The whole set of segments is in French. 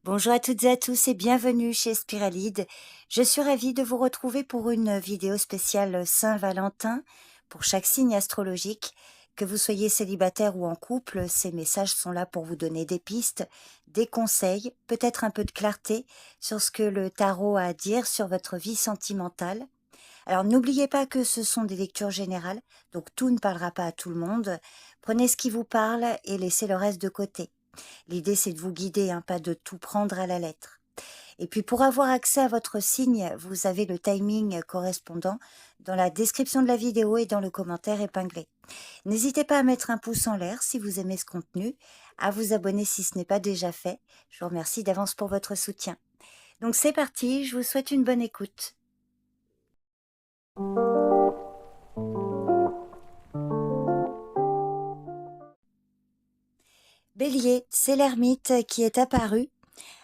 Bonjour à toutes et à tous et bienvenue chez Spiralide. Je suis ravie de vous retrouver pour une vidéo spéciale Saint-Valentin pour chaque signe astrologique. Que vous soyez célibataire ou en couple, ces messages sont là pour vous donner des pistes, des conseils, peut-être un peu de clarté sur ce que le tarot a à dire sur votre vie sentimentale. Alors n'oubliez pas que ce sont des lectures générales, donc tout ne parlera pas à tout le monde. Prenez ce qui vous parle et laissez le reste de côté. L'idée, c'est de vous guider, hein, pas de tout prendre à la lettre. Et puis, pour avoir accès à votre signe, vous avez le timing correspondant dans la description de la vidéo et dans le commentaire épinglé. N'hésitez pas à mettre un pouce en l'air si vous aimez ce contenu, à vous abonner si ce n'est pas déjà fait. Je vous remercie d'avance pour votre soutien. Donc c'est parti, je vous souhaite une bonne écoute. Bélier, c'est l'ermite qui est apparu.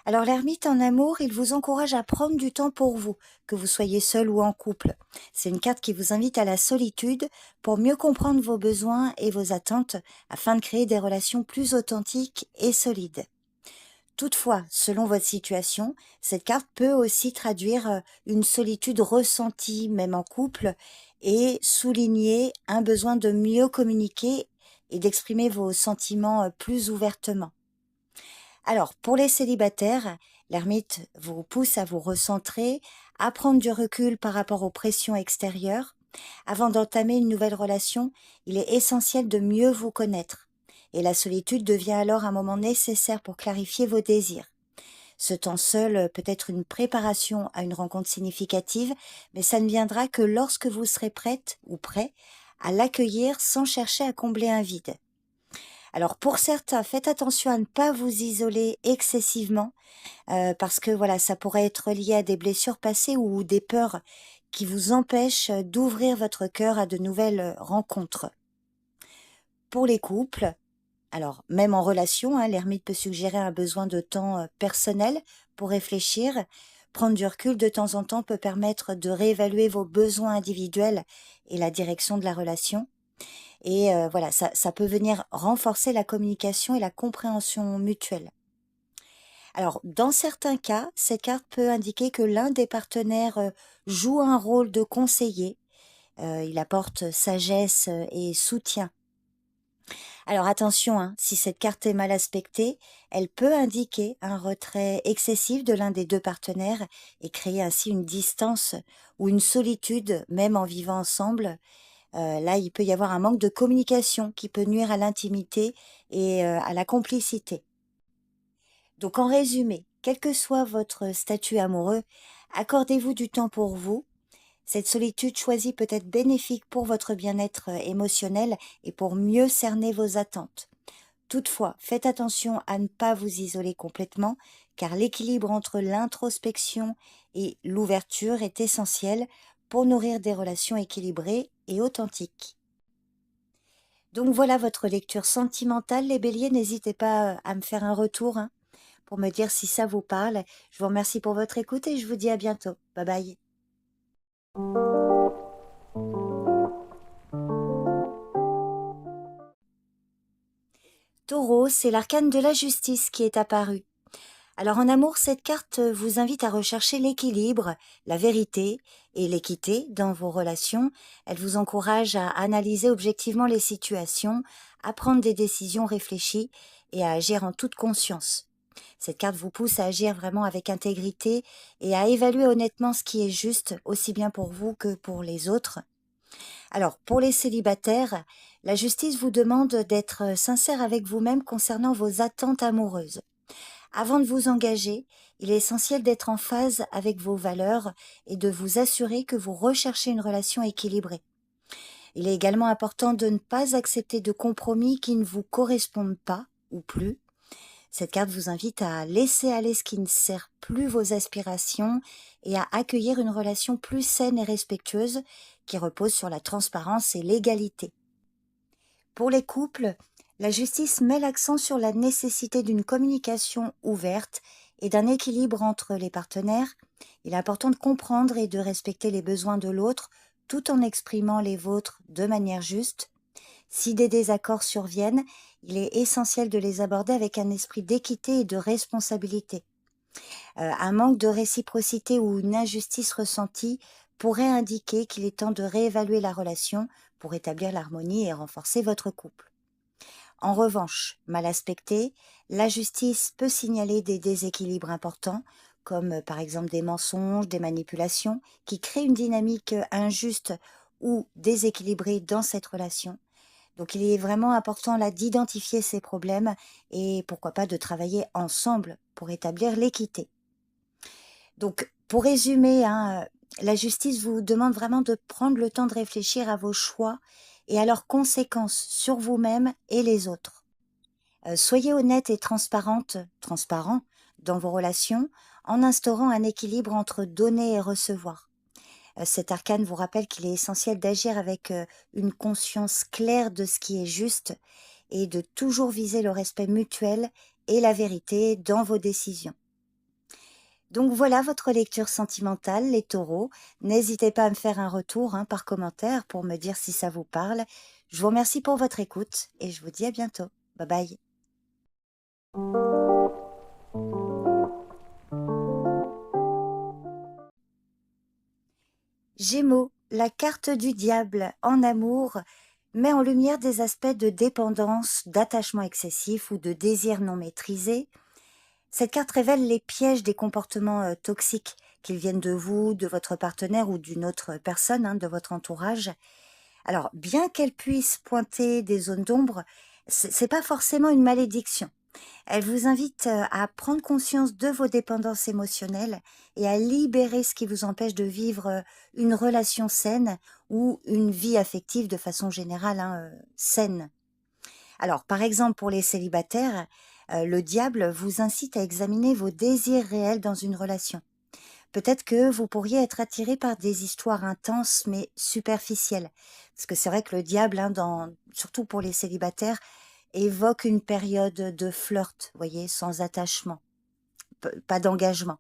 Alors l'ermite en amour, il vous encourage à prendre du temps pour vous, que vous soyez seul ou en couple. C'est une carte qui vous invite à la solitude pour mieux comprendre vos besoins et vos attentes afin de créer des relations plus authentiques et solides. Toutefois, selon votre situation, cette carte peut aussi traduire une solitude ressentie, même en couple, et souligner un besoin de mieux communiquer et d'exprimer vos sentiments plus ouvertement. Alors, pour les célibataires, l'ermite vous pousse à vous recentrer, à prendre du recul par rapport aux pressions extérieures. Avant d'entamer une nouvelle relation, il est essentiel de mieux vous connaître. Et la solitude devient alors un moment nécessaire pour clarifier vos désirs. Ce temps seul peut être une préparation à une rencontre significative, mais ça ne viendra que lorsque vous serez prête ou prêt à l'accueillir sans chercher à combler un vide. Alors pour certains, faites attention à ne pas vous isoler excessivement, parce que voilà, ça pourrait être lié à des blessures passées ou des peurs qui vous empêchent d'ouvrir votre cœur à de nouvelles rencontres. Pour les couples, alors même en relation, hein, l'ermite peut suggérer un besoin de temps personnel pour réfléchir. Prendre du recul de temps en temps peut permettre de réévaluer vos besoins individuels et la direction de la relation. Et voilà, ça peut venir renforcer la communication et la compréhension mutuelle. Alors, dans certains cas, cette carte peut indiquer que l'un des partenaires joue un rôle de conseiller. Il apporte sagesse et soutien. Alors attention, hein, si cette carte est mal aspectée, elle peut indiquer un retrait excessif de l'un des deux partenaires et créer ainsi une distance ou une solitude, même en vivant ensemble. Là, il peut y avoir un manque de communication qui peut nuire à l'intimité et à la complicité. Donc en résumé, quel que soit votre statut amoureux, accordez-vous du temps pour vous. Cette solitude choisie peut être bénéfique pour votre bien-être émotionnel et pour mieux cerner vos attentes. Toutefois, faites attention à ne pas vous isoler complètement, car l'équilibre entre l'introspection et l'ouverture est essentiel pour nourrir des relations équilibrées et authentiques. Donc voilà votre lecture sentimentale, les béliers. N'hésitez pas à me faire un retour, hein, pour me dire si ça vous parle. Je vous remercie pour votre écoute et je vous dis à bientôt. Bye bye. Taureau, c'est l'arcane de la justice qui est apparu. Alors en amour, cette carte vous invite à rechercher l'équilibre, la vérité et l'équité dans vos relations. Elle vous encourage à analyser objectivement les situations, à prendre des décisions réfléchies et à agir en toute conscience. Cette carte vous pousse à agir vraiment avec intégrité et à évaluer honnêtement ce qui est juste, aussi bien pour vous que pour les autres. Alors, pour les célibataires, la justice vous demande d'être sincère avec vous-même concernant vos attentes amoureuses. Avant de vous engager, il est essentiel d'être en phase avec vos valeurs et de vous assurer que vous recherchez une relation équilibrée. Il est également important de ne pas accepter de compromis qui ne vous correspondent pas ou plus. Cette carte vous invite à laisser aller ce qui ne sert plus vos aspirations et à accueillir une relation plus saine et respectueuse qui repose sur la transparence et l'égalité. Pour les couples, la justice met l'accent sur la nécessité d'une communication ouverte et d'un équilibre entre les partenaires. Il est important de comprendre et de respecter les besoins de l'autre tout en exprimant les vôtres de manière juste. Si des désaccords surviennent, il est essentiel de les aborder avec un esprit d'équité et de responsabilité. Un manque de réciprocité ou une injustice ressentie pourrait indiquer qu'il est temps de réévaluer la relation pour établir l'harmonie et renforcer votre couple. En revanche, mal aspectée, la justice peut signaler des déséquilibres importants, comme par exemple des mensonges, des manipulations, qui créent une dynamique injuste ou déséquilibrée dans cette relation. Donc il est vraiment important là d'identifier ces problèmes et pourquoi pas de travailler ensemble pour établir l'équité. Donc pour résumer, hein, la justice vous demande vraiment de prendre le temps de réfléchir à vos choix et à leurs conséquences sur vous-même et les autres. Soyez honnête et transparent dans vos relations en instaurant un équilibre entre donner et recevoir. Cet arcane vous rappelle qu'il est essentiel d'agir avec une conscience claire de ce qui est juste et de toujours viser le respect mutuel et la vérité dans vos décisions. Donc voilà votre lecture sentimentale, les taureaux. N'hésitez pas à me faire un retour par commentaire pour me dire si ça vous parle. Je vous remercie pour votre écoute et je vous dis à bientôt. Bye bye. Gémeaux, la carte du diable en amour met en lumière des aspects de dépendance, d'attachement excessif ou de désir non maîtrisé. Cette carte révèle les pièges des comportements toxiques, qu'ils viennent de vous, de votre partenaire ou d'une autre personne de votre entourage. Alors, bien qu'elle puisse pointer des zones d'ombre, c'est pas forcément une malédiction. Elle vous invite à prendre conscience de vos dépendances émotionnelles et à libérer ce qui vous empêche de vivre une relation saine ou une vie affective de façon générale saine. Alors, par exemple, pour les célibataires, le diable vous incite à examiner vos désirs réels dans une relation. Peut-être que vous pourriez être attiré par des histoires intenses mais superficielles. Parce que c'est vrai que le diable, surtout pour les célibataires, évoque une période de flirt, voyez, sans attachement, pas d'engagement.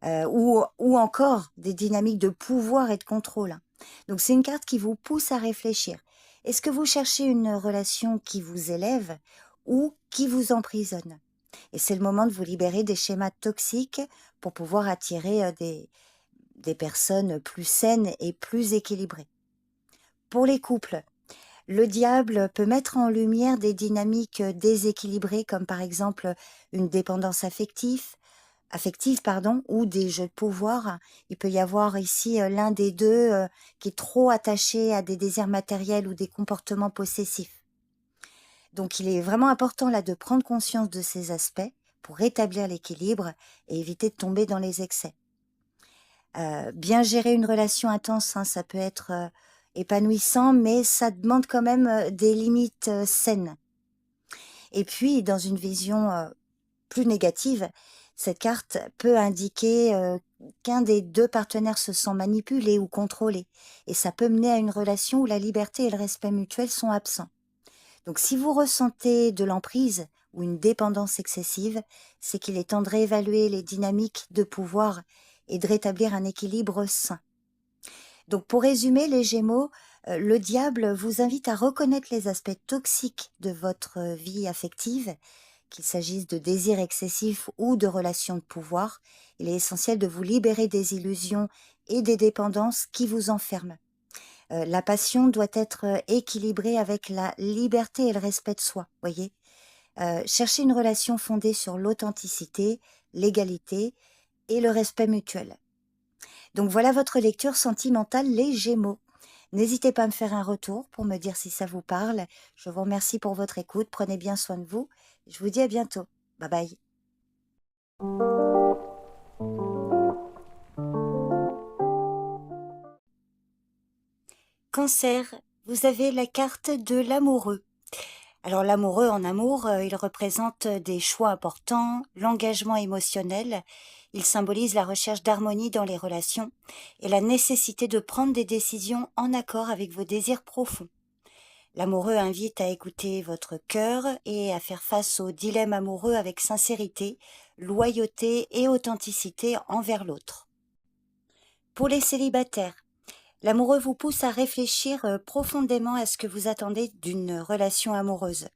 Ou encore des dynamiques de pouvoir et de contrôle. Donc c'est une carte qui vous pousse à réfléchir. Est-ce que vous cherchez une relation qui vous élève ou qui vous emprisonne? Et c'est le moment de vous libérer des schémas toxiques pour pouvoir attirer des personnes plus saines et plus équilibrées. Pour les couples, le diable peut mettre en lumière des dynamiques déséquilibrées comme par exemple une dépendance affective ou des jeux de pouvoir. Il peut y avoir ici l'un des deux qui est trop attaché à des désirs matériels ou des comportements possessifs. Donc il est vraiment important là de prendre conscience de ces aspects pour rétablir l'équilibre et éviter de tomber dans les excès. Bien gérer une relation intense, ça peut être épanouissant, mais ça demande quand même des limites saines. Et puis, dans une vision plus négative, cette carte peut indiquer qu'un des deux partenaires se sent manipulé ou contrôlé. Et ça peut mener à une relation où la liberté et le respect mutuel sont absents. Donc si vous ressentez de l'emprise ou une dépendance excessive, c'est qu'il est temps de réévaluer les dynamiques de pouvoir et de rétablir un équilibre sain. Donc pour résumer les Gémeaux, le diable vous invite à reconnaître les aspects toxiques de votre vie affective, qu'il s'agisse de désirs excessifs ou de relations de pouvoir. Il est essentiel de vous libérer des illusions et des dépendances qui vous enferment. La passion doit être équilibrée avec la liberté et le respect de soi, voyez. Cherchez une relation fondée sur l'authenticité, l'égalité et le respect mutuel. Donc voilà votre lecture sentimentale, les Gémeaux. N'hésitez pas à me faire un retour pour me dire si ça vous parle. Je vous remercie pour votre écoute. Prenez bien soin de vous. Je vous dis à bientôt. Bye bye. Cancer, vous avez la carte de l'amoureux. Alors l'amoureux en amour, il représente des choix importants, l'engagement émotionnel, il symbolise la recherche d'harmonie dans les relations et la nécessité de prendre des décisions en accord avec vos désirs profonds. L'amoureux invite à écouter votre cœur et à faire face aux dilemmes amoureux avec sincérité, loyauté et authenticité envers l'autre. Pour les célibataires, l'amoureux vous pousse à réfléchir profondément à ce que vous attendez d'une relation amoureuse.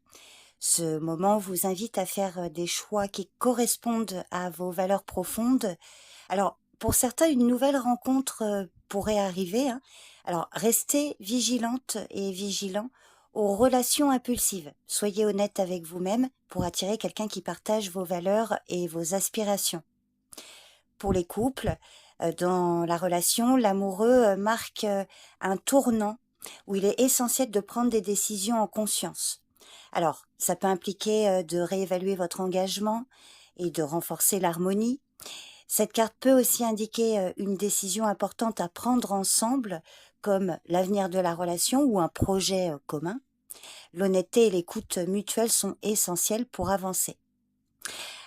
Ce moment vous invite à faire des choix qui correspondent à vos valeurs profondes. Alors, pour certains, une nouvelle rencontre pourrait arriver, hein. Alors, restez vigilante et vigilant aux relations impulsives. Soyez honnête avec vous-même pour attirer quelqu'un qui partage vos valeurs et vos aspirations. Pour les couples, dans la relation, l'amoureux marque un tournant où il est essentiel de prendre des décisions en conscience. Alors, ça peut impliquer de réévaluer votre engagement et de renforcer l'harmonie. Cette carte peut aussi indiquer une décision importante à prendre ensemble, comme l'avenir de la relation ou un projet commun. L'honnêteté et l'écoute mutuelle sont essentielles pour avancer.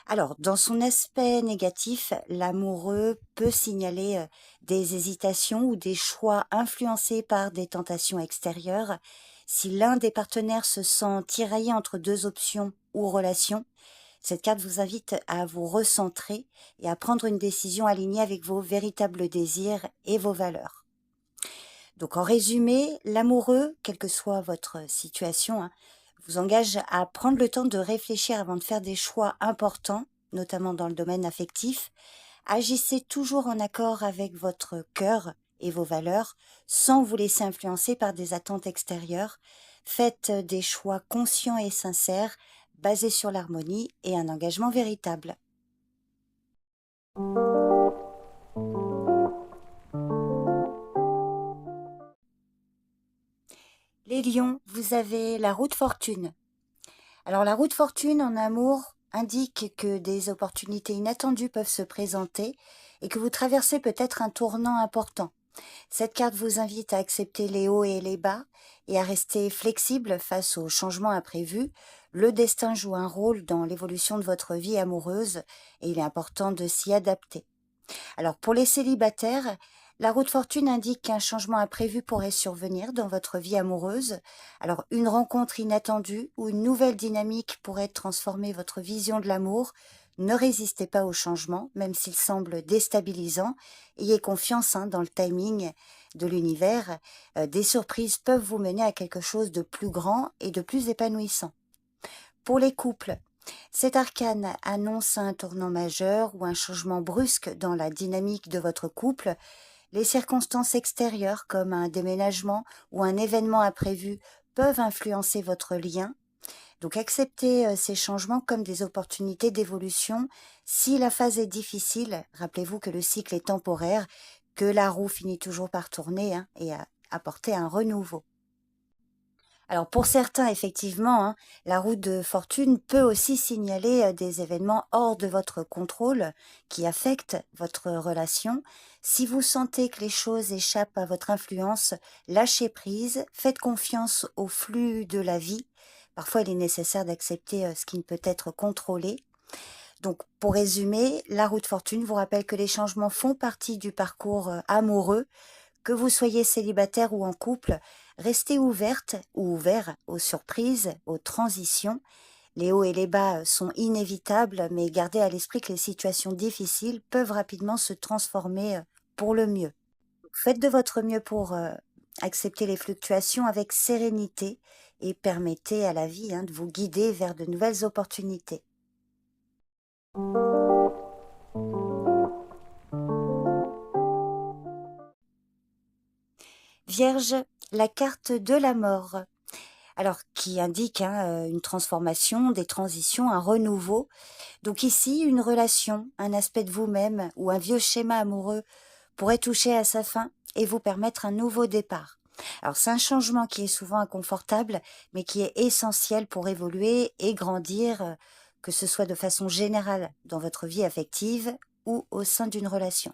Alors, dans son aspect négatif, l'amoureux peut signaler des hésitations ou des choix influencés par des tentations extérieures. Si l'un des partenaires se sent tiraillé entre deux options ou relations, cette carte vous invite à vous recentrer et à prendre une décision alignée avec vos véritables désirs et vos valeurs. Donc en résumé, l'amoureux, quelle que soit votre situation, hein, vous engage à prendre le temps de réfléchir avant de faire des choix importants, notamment dans le domaine affectif. Agissez toujours en accord avec votre cœur et vos valeurs, sans vous laisser influencer par des attentes extérieures. Faites des choix conscients et sincères, basés sur l'harmonie et un engagement véritable. Les lions, vous avez la roue de fortune. Alors la roue de fortune en amour indique que des opportunités inattendues peuvent se présenter et que vous traversez peut-être un tournant important. Cette carte vous invite à accepter les hauts et les bas et à rester flexible face aux changements imprévus. Le destin joue un rôle dans l'évolution de votre vie amoureuse et il est important de s'y adapter. Alors pour les célibataires, la roue de fortune indique qu'un changement imprévu pourrait survenir dans votre vie amoureuse. Alors une rencontre inattendue ou une nouvelle dynamique pourrait transformer votre vision de l'amour. Ne résistez pas au changement, même s'il semble déstabilisant. Ayez confiance dans le timing de l'univers. Des surprises peuvent vous mener à quelque chose de plus grand et de plus épanouissant. Pour les couples, cet arcane annonce un tournant majeur ou un changement brusque dans la dynamique de votre couple. Les circonstances extérieures, comme un déménagement ou un événement imprévu, peuvent influencer votre lien. Donc acceptez ces changements comme des opportunités d'évolution. Si la phase est difficile, rappelez-vous que le cycle est temporaire, que la roue finit toujours par tourner et à apporter un renouveau. Alors pour certains, effectivement, la roue de fortune peut aussi signaler des événements hors de votre contrôle qui affectent votre relation. Si vous sentez que les choses échappent à votre influence, lâchez prise, faites confiance au flux de la vie. Parfois, il est nécessaire d'accepter ce qui ne peut être contrôlé. Donc, pour résumer, la roue de fortune vous rappelle que les changements font partie du parcours amoureux. Que vous soyez célibataire ou en couple, restez ouverte ou ouvert aux surprises, aux transitions. Les hauts et les bas sont inévitables, mais gardez à l'esprit que les situations difficiles peuvent rapidement se transformer pour le mieux. Faites de votre mieux pour accepter les fluctuations avec sérénité et permettez à la vie de vous guider vers de nouvelles opportunités. Vierge, la carte de la mort. Alors, qui indique une transformation, des transitions, un renouveau. Donc ici, une relation, un aspect de vous-même ou un vieux schéma amoureux pourrait toucher à sa fin et vous permettre un nouveau départ. Alors c'est un changement qui est souvent inconfortable, mais qui est essentiel pour évoluer et grandir, que ce soit de façon générale dans votre vie affective ou au sein d'une relation.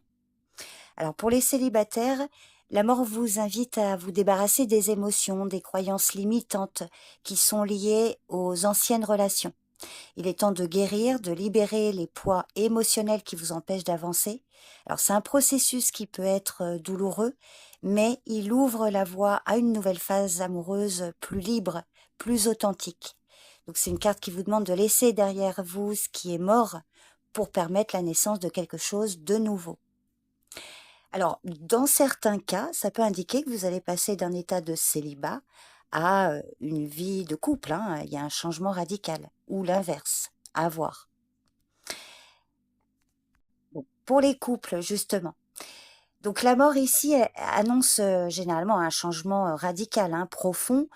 Alors pour les célibataires, la mort vous invite à vous débarrasser des émotions, des croyances limitantes qui sont liées aux anciennes relations. Il est temps de guérir, de libérer les poids émotionnels qui vous empêchent d'avancer. Alors c'est un processus qui peut être douloureux, mais il ouvre la voie à une nouvelle phase amoureuse plus libre, plus authentique. Donc c'est une carte qui vous demande de laisser derrière vous ce qui est mort pour permettre la naissance de quelque chose de nouveau. Alors, dans certains cas, ça peut indiquer que vous allez passer d'un état de célibat à une vie de couple, hein. Il y a un changement radical, ou l'inverse, à voir. Bon, pour les couples, justement. Donc la mort ici annonce généralement un changement radical, hein, profond,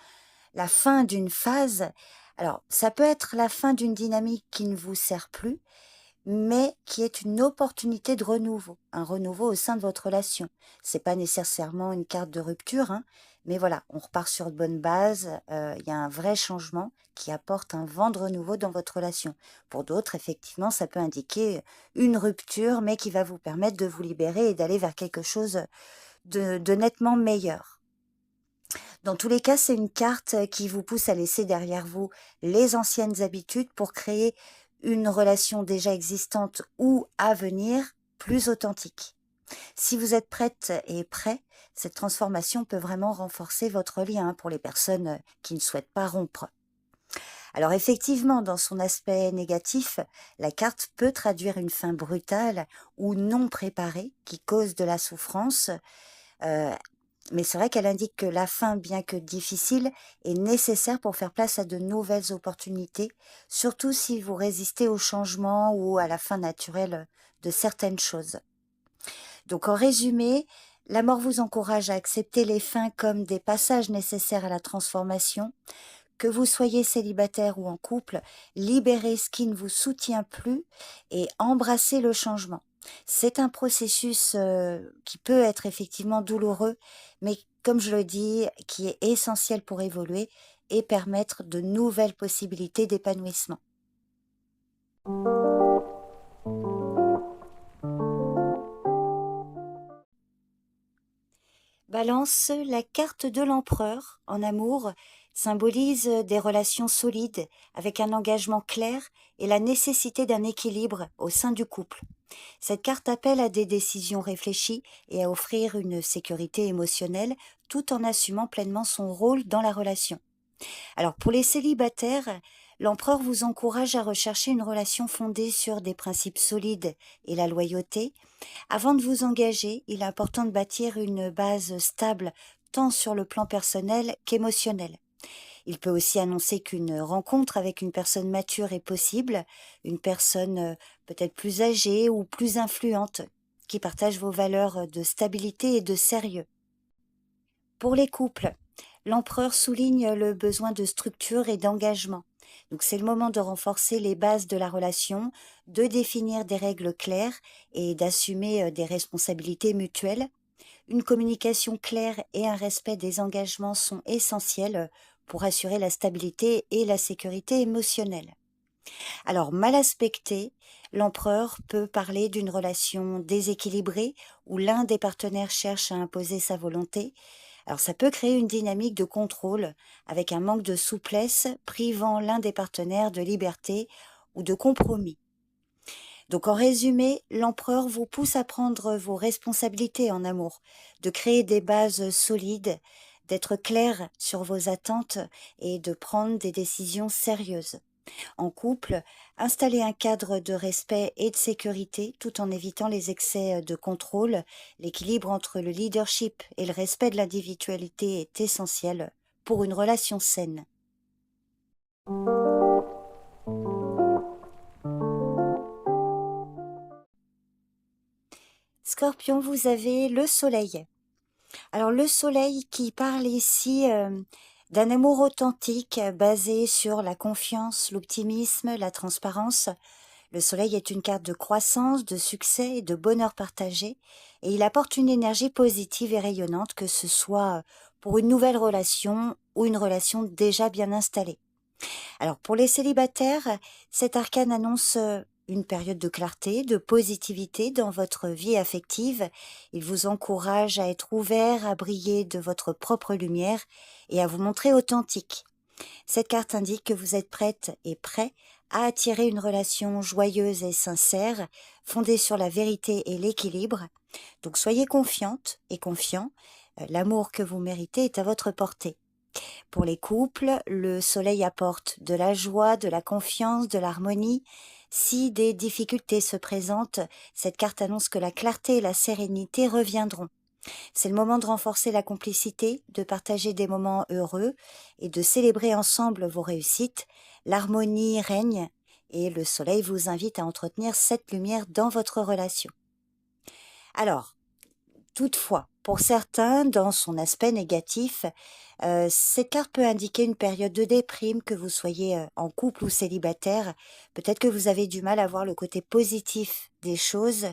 la fin d'une phase. Alors, ça peut être la fin d'une dynamique qui ne vous sert plus, mais qui est une opportunité de renouveau, un renouveau au sein de votre relation. C'est pas nécessairement une carte de rupture, hein, mais voilà, on repart sur de bonnes bases, il y a un vrai changement qui apporte un vent de renouveau dans votre relation. Pour d'autres, effectivement, ça peut indiquer une rupture, mais qui va vous permettre de vous libérer et d'aller vers quelque chose de nettement meilleur. Dans tous les cas, c'est une carte qui vous pousse à laisser derrière vous les anciennes habitudes pour créer une relation déjà existante ou à venir plus authentique. Si vous êtes prête et prêt, cette transformation peut vraiment renforcer votre lien pour les personnes qui ne souhaitent pas rompre. Alors effectivement, dans son aspect négatif, la carte peut traduire une fin brutale ou non préparée qui cause de la souffrance. Euh, mais c'est vrai qu'elle indique que la fin, bien que difficile, est nécessaire pour faire place à de nouvelles opportunités, surtout si vous résistez au changement ou à la fin naturelle de certaines choses. Donc en résumé, la mort vous encourage à accepter les fins comme des passages nécessaires à la transformation. Que vous soyez célibataire ou en couple, libérez ce qui ne vous soutient plus et embrassez le changement. C'est un processus qui peut être effectivement douloureux, mais comme je le dis, qui est essentiel pour évoluer et permettre de nouvelles possibilités d'épanouissement. Balance, la carte de l'empereur en amour symbolise des relations solides avec un engagement clair et la nécessité d'un équilibre au sein du couple. Cette carte appelle à des décisions réfléchies et à offrir une sécurité émotionnelle tout en assumant pleinement son rôle dans la relation. Alors pour les célibataires, l'empereur vous encourage à rechercher une relation fondée sur des principes solides et la loyauté. Avant de vous engager, il est important de bâtir une base stable tant sur le plan personnel qu'émotionnel. Il peut aussi annoncer qu'une rencontre avec une personne mature est possible, une personne peut-être plus âgée ou plus influente, qui partage vos valeurs de stabilité et de sérieux. Pour les couples, l'empereur souligne le besoin de structure et d'engagement. Donc c'est le moment de renforcer les bases de la relation, de définir des règles claires et d'assumer des responsabilités mutuelles. Une communication claire et un respect des engagements sont essentiels pour assurer la stabilité et la sécurité émotionnelle. Alors, mal aspecté, l'empereur peut parler d'une relation déséquilibrée où l'un des partenaires cherche à imposer sa volonté. Alors, ça peut créer une dynamique de contrôle avec un manque de souplesse privant l'un des partenaires de liberté ou de compromis. Donc, en résumé, l'empereur vous pousse à prendre vos responsabilités en amour, de créer des bases solides, d'être clair sur vos attentes et de prendre des décisions sérieuses. En couple, installer un cadre de respect et de sécurité tout en évitant les excès de contrôle. L'équilibre entre le leadership et le respect de l'individualité est essentiel pour une relation saine. Scorpion, vous avez le soleil. Alors le soleil qui parle ici d'un amour authentique basé sur la confiance, l'optimisme, la transparence. Le soleil est une carte de croissance, de succès et de bonheur partagé, et il apporte une énergie positive et rayonnante, que ce soit pour une nouvelle relation ou une relation déjà bien installée. Alors pour les célibataires, cet arcane annonce une période de clarté, de positivité dans votre vie affective. Il vous encourage à être ouvert, à briller de votre propre lumière et à vous montrer authentique. Cette carte indique que vous êtes prête et prêt à attirer une relation joyeuse et sincère, fondée sur la vérité et l'équilibre. Donc soyez confiante et confiant, l'amour que vous méritez est à votre portée. Pour les couples, le soleil apporte de la joie, de la confiance, de l'harmonie. Si des difficultés se présentent, cette carte annonce que la clarté et la sérénité reviendront. C'est le moment de renforcer la complicité, de partager des moments heureux et de célébrer ensemble vos réussites. L'harmonie règne et le soleil vous invite à entretenir cette lumière dans votre relation. Alors, toutefois, pour certains, dans son aspect négatif, cette carte peut indiquer une période de déprime, que vous soyez en couple ou célibataire. Peut-être que vous avez du mal à voir le côté positif des choses.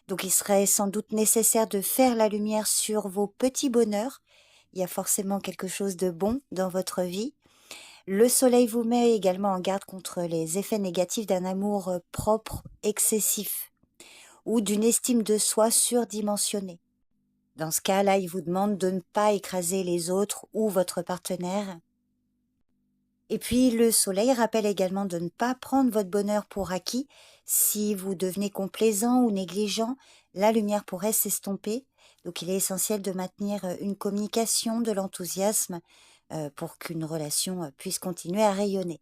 Donc il serait sans doute nécessaire de faire la lumière sur vos petits bonheurs. Il y a forcément quelque chose de bon dans votre vie. Le soleil vous met également en garde contre les effets négatifs d'un amour propre, excessif, ou d'une estime de soi surdimensionnée. Dans ce cas-là, il vous demande de ne pas écraser les autres ou votre partenaire. Et puis, le soleil rappelle également de ne pas prendre votre bonheur pour acquis. Si vous devenez complaisant ou négligent, la lumière pourrait s'estomper. Donc, il est essentiel de maintenir une communication, de l'enthousiasme pour qu'une relation puisse continuer à rayonner.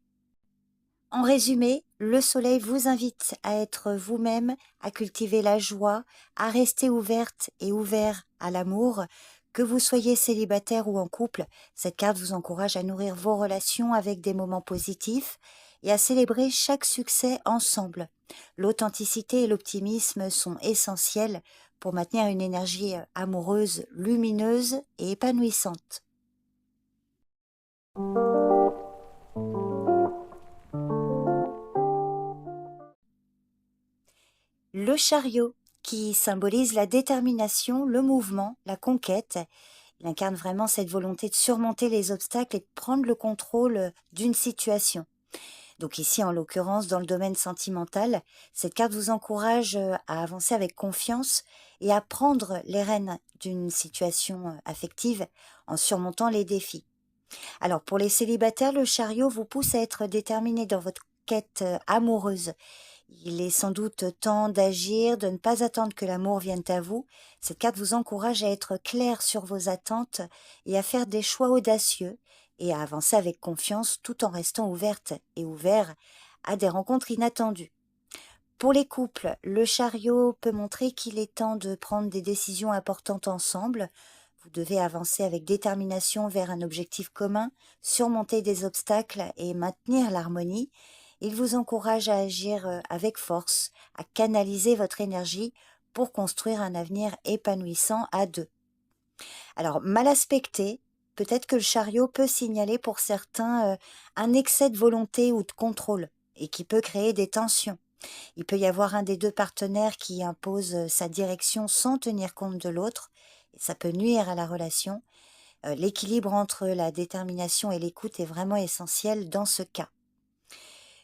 En résumé, le soleil vous invite à être vous-même, à cultiver la joie, à rester ouverte et ouvert à l'amour. Que vous soyez célibataire ou en couple, cette carte vous encourage à nourrir vos relations avec des moments positifs et à célébrer chaque succès ensemble. L'authenticité et l'optimisme sont essentiels pour maintenir une énergie amoureuse, lumineuse et épanouissante. Le chariot, qui symbolise la détermination, le mouvement, la conquête. Il incarne vraiment cette volonté de surmonter les obstacles et de prendre le contrôle d'une situation. Donc ici, en l'occurrence, dans le domaine sentimental, cette carte vous encourage à avancer avec confiance et à prendre les rênes d'une situation affective en surmontant les défis. Alors pour les célibataires, le chariot vous pousse à être déterminé dans votre quête amoureuse. Il est sans doute temps d'agir, de ne pas attendre que l'amour vienne à vous. Cette carte vous encourage à être clair sur vos attentes et à faire des choix audacieux et à avancer avec confiance tout en restant ouverte et ouvert à des rencontres inattendues. Pour les couples, le chariot peut montrer qu'il est temps de prendre des décisions importantes ensemble. Vous devez avancer avec détermination vers un objectif commun, surmonter des obstacles et maintenir l'harmonie. Il vous encourage à agir avec force, à canaliser votre énergie pour construire un avenir épanouissant à deux. Alors, mal aspecté, peut-être que le chariot peut signaler pour certains un excès de volonté ou de contrôle et qui peut créer des tensions. Il peut y avoir un des deux partenaires qui impose sa direction sans tenir compte de l'autre, et ça peut nuire à la relation. L'équilibre entre la détermination et l'écoute est vraiment essentiel dans ce cas.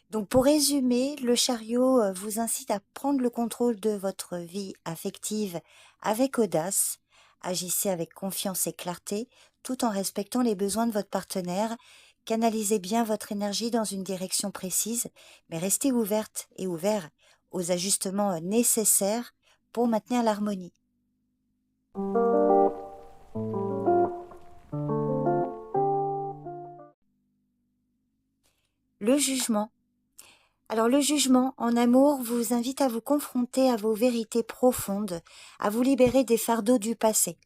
Donc pour résumer, le chariot vous incite à prendre le contrôle de votre vie affective avec audace. Agissez avec confiance et clarté tout en respectant les besoins de votre partenaire. Canalisez bien votre énergie dans une direction précise, mais restez ouverte et ouvert aux ajustements nécessaires pour maintenir l'harmonie. Le jugement. Alors le jugement en amour vous invite à vous confronter à vos vérités profondes, à vous libérer des fardeaux du passé.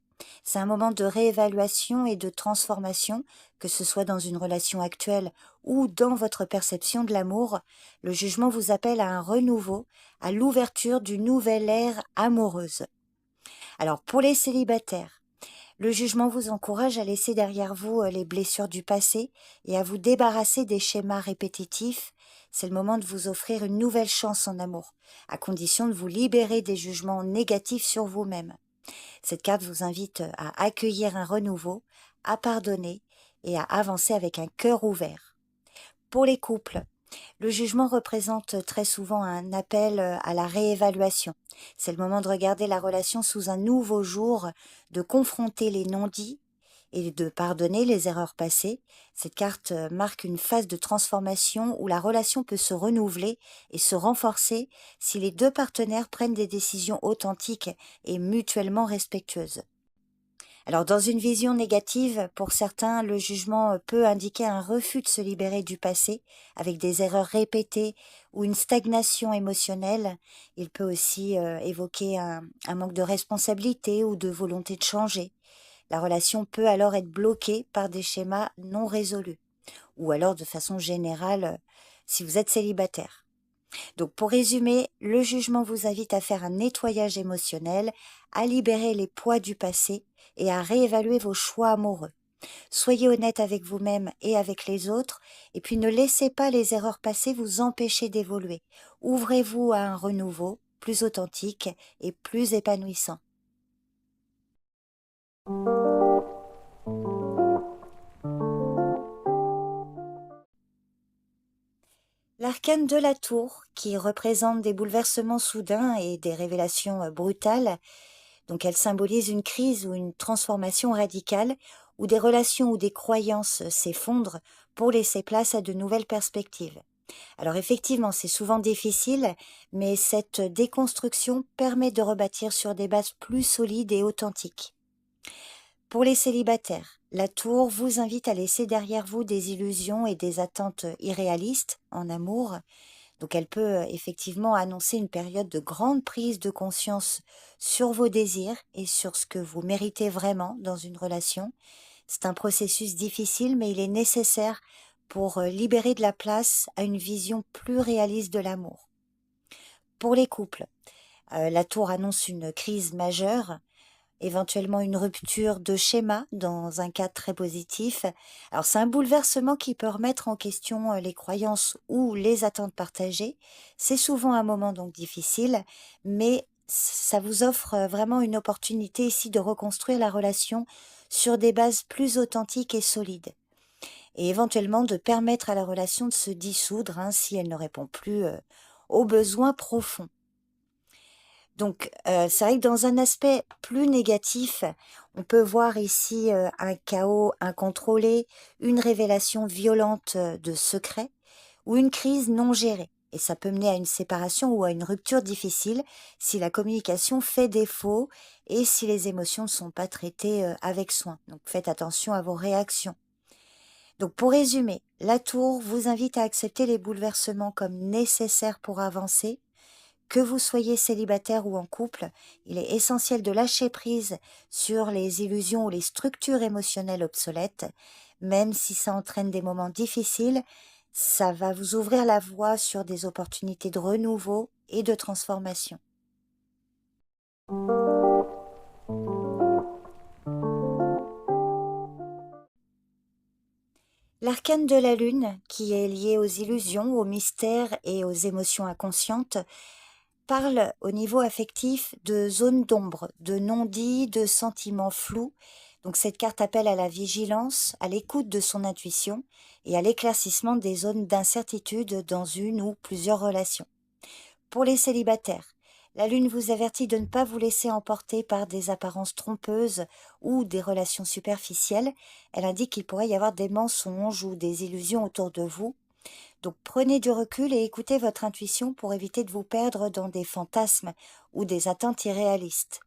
C'est un moment de réévaluation et de transformation, que ce soit dans une relation actuelle ou dans votre perception de l'amour. Le jugement vous appelle à un renouveau, à l'ouverture d'une nouvelle ère amoureuse. Alors pour les célibataires, le jugement vous encourage à laisser derrière vous les blessures du passé et à vous débarrasser des schémas répétitifs. C'est le moment de vous offrir une nouvelle chance en amour, à condition de vous libérer des jugements négatifs sur vous-même. Cette carte vous invite à accueillir un renouveau, à pardonner et à avancer avec un cœur ouvert. Pour les couples, le jugement représente très souvent un appel à la réévaluation. C'est le moment de regarder la relation sous un nouveau jour, de confronter les non-dits et de pardonner les erreurs passées. Cette carte marque une phase de transformation où la relation peut se renouveler et se renforcer si les deux partenaires prennent des décisions authentiques et mutuellement respectueuses. Alors dans une vision négative, pour certains, le jugement peut indiquer un refus de se libérer du passé avec des erreurs répétées ou une stagnation émotionnelle. Il peut aussi évoquer un manque de responsabilité ou de volonté de changer. La relation peut alors être bloquée par des schémas non résolus ou alors de façon générale si vous êtes célibataire. Donc pour résumer, le jugement vous invite à faire un nettoyage émotionnel, à libérer les poids du passé et à réévaluer vos choix amoureux. Soyez honnête avec vous-même et avec les autres, et puis ne laissez pas les erreurs passées vous empêcher d'évoluer. Ouvrez-vous à un renouveau plus authentique et plus épanouissant. L'arcane de la tour, qui représente des bouleversements soudains et des révélations brutales, donc elle symbolise une crise ou une transformation radicale, où des relations ou des croyances s'effondrent pour laisser place à de nouvelles perspectives. Alors effectivement, c'est souvent difficile, mais cette déconstruction permet de rebâtir sur des bases plus solides et authentiques. Pour les célibataires, la tour vous invite à laisser derrière vous des illusions et des attentes irréalistes en amour. Donc elle peut effectivement annoncer une période de grande prise de conscience sur vos désirs et sur ce que vous méritez vraiment dans une relation. C'est un processus difficile, mais il est nécessaire pour libérer de la place à une vision plus réaliste de l'amour. Pour les couples, la tour annonce une crise majeure, éventuellement une rupture de schéma dans un cas très positif. Alors c'est un bouleversement qui peut remettre en question les croyances ou les attentes partagées. C'est souvent un moment donc difficile, mais ça vous offre vraiment une opportunité ici de reconstruire la relation sur des bases plus authentiques et solides. Et éventuellement de permettre à la relation de se dissoudre si elle ne répond plus aux besoins profonds. Donc, c'est vrai que dans un aspect plus négatif, on peut voir ici un chaos incontrôlé, une révélation violente de secrets ou une crise non gérée. Et ça peut mener à une séparation ou à une rupture difficile si la communication fait défaut et si les émotions ne sont pas traitées avec soin. Donc, faites attention à vos réactions. Donc, pour résumer, la tour vous invite à accepter les bouleversements comme nécessaires pour avancer. Que vous soyez célibataire ou en couple, il est essentiel de lâcher prise sur les illusions ou les structures émotionnelles obsolètes. Même si ça entraîne des moments difficiles, ça va vous ouvrir la voie sur des opportunités de renouveau et de transformation. L'arcane de la lune, qui est lié aux illusions, aux mystères et aux émotions inconscientes, parle au niveau affectif de zones d'ombre, de non-dits, de sentiments flous. Donc cette carte appelle à la vigilance, à l'écoute de son intuition et à l'éclaircissement des zones d'incertitude dans une ou plusieurs relations. Pour les célibataires, la lune vous avertit de ne pas vous laisser emporter par des apparences trompeuses ou des relations superficielles. Elle indique qu'il pourrait y avoir des mensonges ou des illusions autour de vous. Donc prenez du recul et écoutez votre intuition pour éviter de vous perdre dans des fantasmes ou des attentes irréalistes.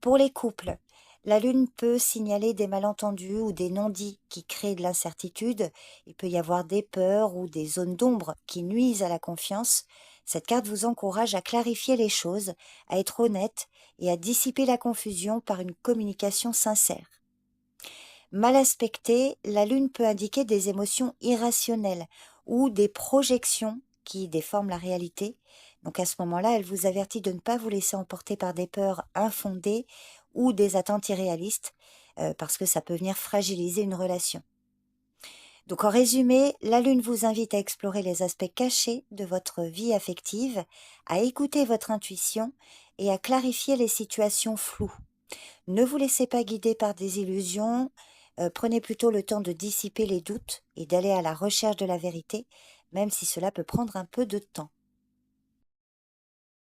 Pour les couples, la lune peut signaler des malentendus ou des non-dits qui créent de l'incertitude. Il peut y avoir des peurs ou des zones d'ombre qui nuisent à la confiance. Cette carte vous encourage à clarifier les choses, à être honnête et à dissiper la confusion par une communication sincère. Mal aspectée, la lune peut indiquer des émotions irrationnelles ou des projections qui déforment la réalité. Donc à ce moment-là, elle vous avertit de ne pas vous laisser emporter par des peurs infondées ou des attentes irréalistes, parce que ça peut venir fragiliser une relation. Donc en résumé, la lune vous invite à explorer les aspects cachés de votre vie affective, à écouter votre intuition et à clarifier les situations floues. Ne vous laissez pas guider par des illusions, prenez plutôt le temps de dissiper les doutes et d'aller à la recherche de la vérité, même si cela peut prendre un peu de temps.